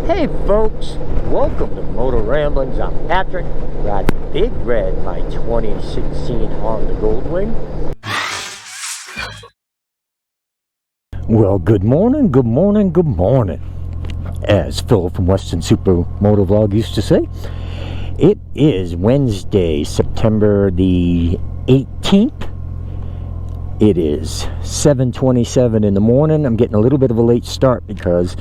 Hey folks, welcome to Motoramblings. I'm Patrick, riding Big Red, my 2016 Honda Goldwing. Well, good morning, good morning, good morning. As Phil from Western Super Motovlog used to say, it is Wednesday, September the 18th. It is 7:27 in the morning. I'm getting a little bit of a late start because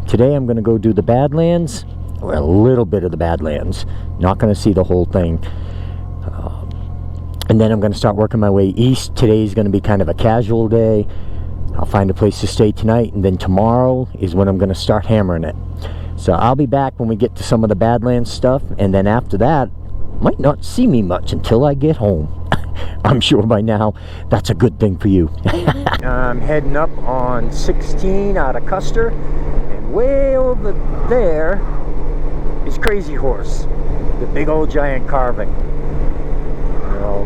today I'm going to go do the Badlands, or a little bit of the Badlands. Not going to see the whole thing. And then I'm going to start working my way east. Today's going to be kind of a casual day. I'll find a place to stay tonight, and then tomorrow is when I'm going to start hammering it. So I'll be back when we get to some of the Badlands stuff, and then after that, might not see me much until I get home. I'm sure by now that's a good thing for you. I'm heading up on 16 out of Custer, and way over there is Crazy Horse, the big old giant carving. You know,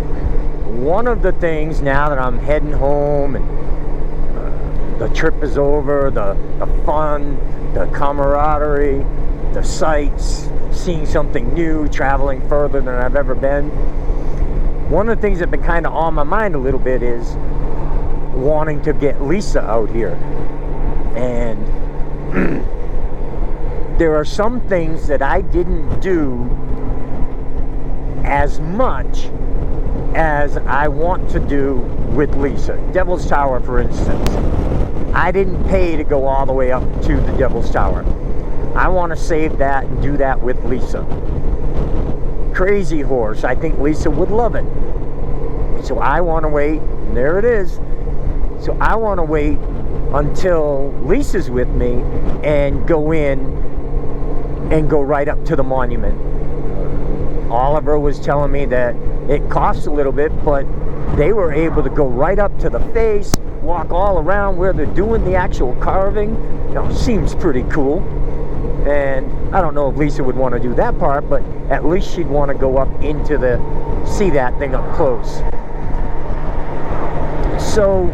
one of the things now that I'm heading home and the trip is over, the fun, the camaraderie, the sights, seeing something new, traveling further than I've ever been. One of the things that's been kind of on my mind a little bit is wanting to get Lisa out here. And there are some things that I didn't do as much as I want to do with Lisa. Devil's Tower, for instance. I didn't pay to go all the way up to the Devil's Tower. I want to save that and do that with Lisa. Crazy Horse, I think Lisa would love it. So I want to wait, and there it is. So I want to wait until Lisa's with me and go in and go right up to the monument. Oliver was telling me that it costs a little bit, but they were able to go right up to the face, walk all around where they're doing the actual carving. You know, seems pretty cool. And I don't know if Lisa would want to do that part, but at least she'd want to go up into see that thing up close. So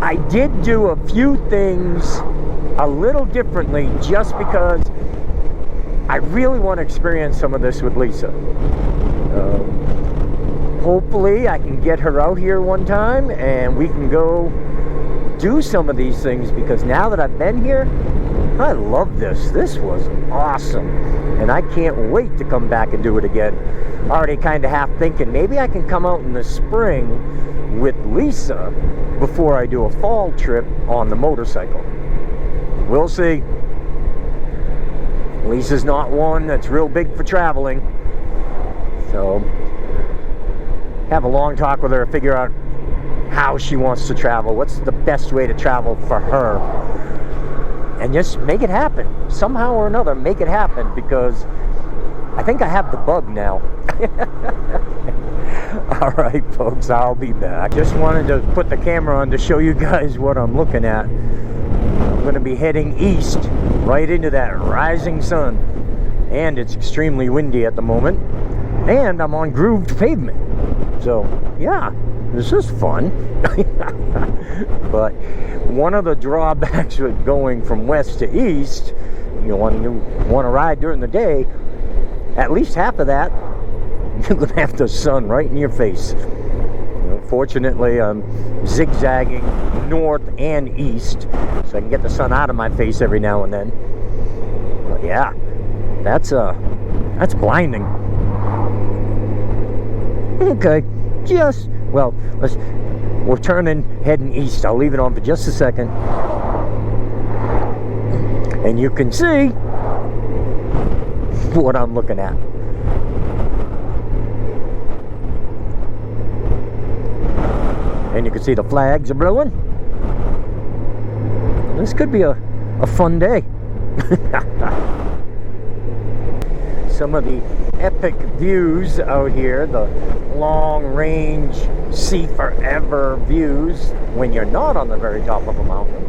I did do a few things a little differently just because I really want to experience some of this with Lisa. Hopefully I can get her out here one time and we can go do some of these things, because now that I've been here, I love this. This was awesome. And I can't wait to come back and do it again. Already kind of half thinking maybe I can come out in the spring with Lisa before I do a fall trip on the motorcycle. We'll see. Lisa's not one that's real big for traveling. So, have a long talk with her, figure out how she wants to travel, what's the best way to travel for her, and just make it happen. Somehow or another, make it happen, because I think I have the bug now. Alright folks, I'll be back. Just wanted to put the camera on to show you guys what I'm looking at. I'm going to be heading east, right into that rising sun. And it's extremely windy at the moment. And I'm on grooved pavement. So, yeah, this is fun. But one of the drawbacks with going from west to east, when you want to ride during the day, at least half of that, you're going to have the sun right in your face. Fortunately, I'm zigzagging north and east, so I can get the sun out of my face every now and then. But yeah, that's blinding. Okay, we're heading east. I'll leave it on for just a second. And you can see what I'm looking at. And you can see the flags are blowing. This could be a fun day. Some of the epic views out here, the long range, see forever views when you're not on the very top of a mountain.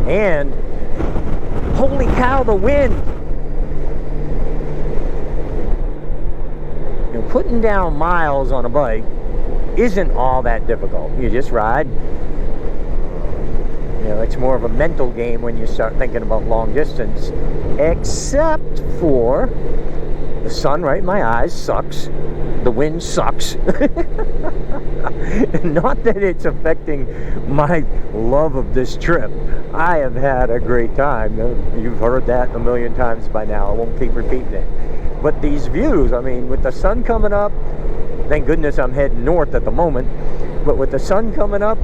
And holy cow, the wind! Putting down miles on a bike isn't all that difficult. You just ride You know, it's more of a mental game when you start thinking about long distance, except for the sun right in my eyes sucks, the wind sucks. Not that it's affecting my love of this trip. I have had a great time. You've heard that a million times by now. I won't keep repeating it. But these views, I mean, with the sun coming up, thank goodness I'm heading north at the moment, but with the sun coming up,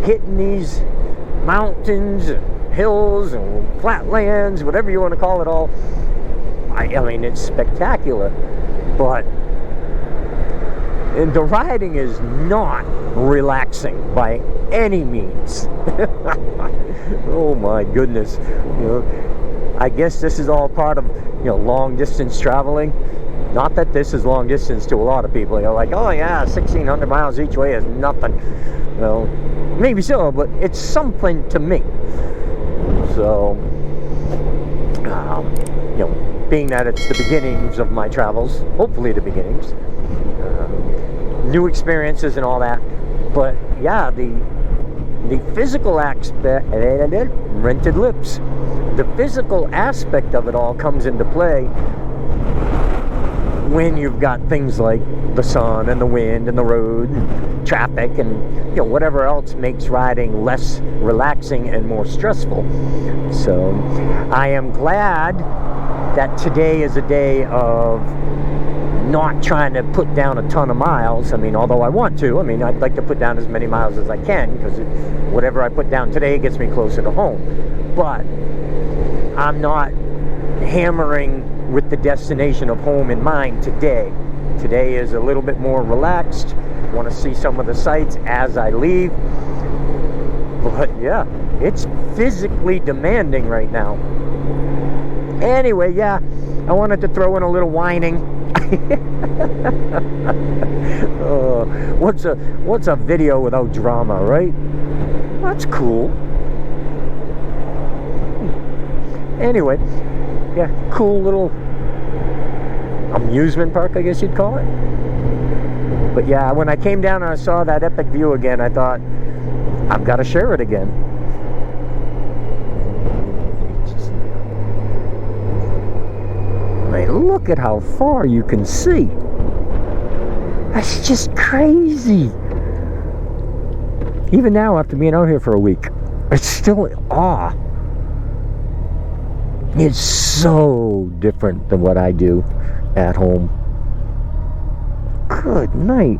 hitting these mountains and hills and flatlands, whatever you want to call it all, I mean, it's spectacular. But and the riding is not relaxing by any means. Oh my goodness. You know, I guess this is all part of, you know, long distance traveling. Not that this is long distance to a lot of people. You're like, oh yeah, 1,600 miles each way is nothing. Well, maybe so, but it's something to me. So, you know, being that it's the beginnings of my travels, hopefully the beginnings, new experiences and all that. But yeah, the physical aspect, rented lips, the physical aspect of it all comes into play when you've got things like the sun and the wind and the road and traffic and, you know, whatever else makes riding less relaxing and more stressful. So I am glad that today is a day of not trying to put down a ton of miles. I mean, although I want to, I mean, I'd like to put down as many miles as I can, because whatever I put down today gets me closer to home. But I'm not hammering with the destination of home in mind today. Today is a little bit more relaxed. I want to see some of the sights as I leave. But yeah, it's physically demanding right now. Anyway, yeah, I wanted to throw in a little whining. What's a video without drama, right? That's cool. Anyway, yeah, cool little amusement park, I guess you'd call it. But yeah, when I came down and I saw that epic view again, I thought, I've got to share it again. I mean, look at how far you can see. That's just crazy. Even now, after being out here for a week, it's still awe. It's so different than what I do at home. Good night.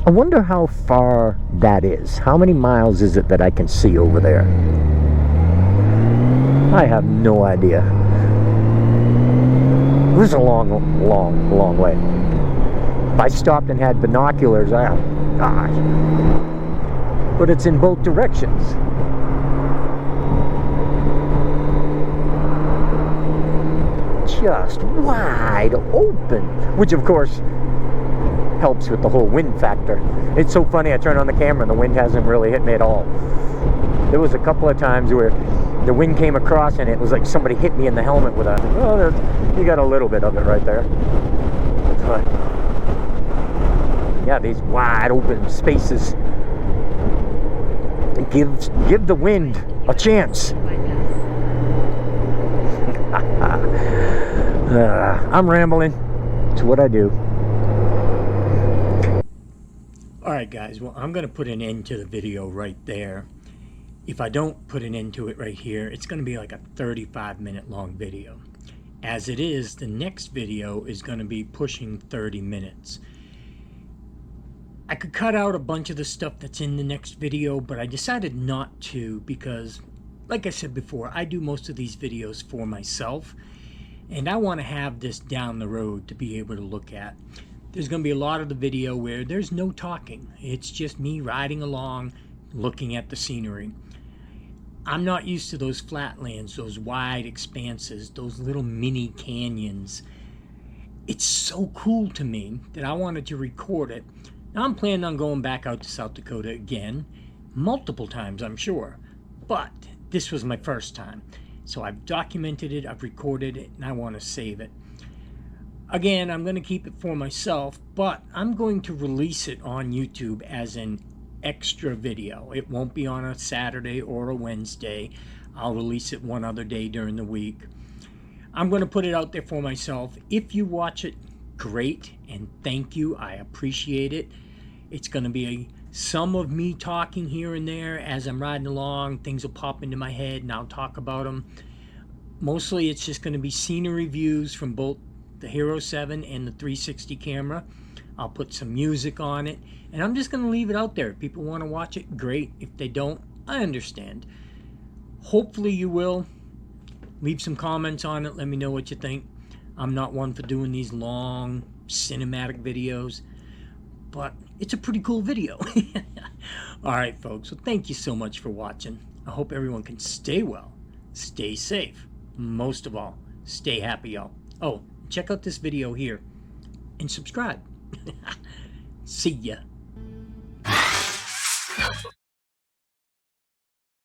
I wonder how far that is. How many miles is it that I can see over there? I have no idea. It was a long way. If I stopped and had binoculars, gosh. But it's in both directions. Just wide open, which of course helps with the whole wind factor. It's so funny, I turn on the camera and the wind hasn't really hit me at all. There was a couple of times where the wind came across and it was like somebody hit me in the helmet with a, oh, you got a little bit of it right there. But yeah, these wide open spaces give the wind a chance. I'm rambling. It's what I do. Alright guys, well, I'm going to put an end to the video right there. If I don't put an end to it right here, it's going to be like a 35-minute long video. As it is, the next video is going to be pushing 30 minutes. I could cut out a bunch of the stuff that's in the next video, but I decided not to because, like I said before, I do most of these videos for myself, and I want to have this down the road to be able to look at. There's going to be a lot of the video where there's no talking. It's just me riding along, looking at the scenery. I'm not used to those flatlands, those wide expanses, those little mini canyons. It's so cool to me that I wanted to record it. Now I'm planning on going back out to South Dakota again, multiple times I'm sure, but this was my first time. So I've documented it, I've recorded it, and I want to save it. Again, I'm going to keep it for myself, but I'm going to release it on YouTube as an extra video. It won't be on a Saturday or a Wednesday. I'll release it one other day during the week. I'm going to put it out there for myself. If you watch it, great, and thank you. I appreciate it. It's going to be some of me talking here and there as I'm riding along. Things will pop into my head and I'll talk about them. Mostly it's just going to be scenery views from both the Hero 7 and the 360 camera. I'll put some music on it, and I'm just going to leave it out there. If people want to watch it, great. If they don't, I understand. Hopefully you will. Leave some comments on it. Let me know what you think. I'm not one for doing these long cinematic videos, but it's a pretty cool video. Alright folks, well thank you so much for watching. I hope everyone can stay well, stay safe, most of all, stay happy, y'all. Oh, check out this video here and subscribe. See ya.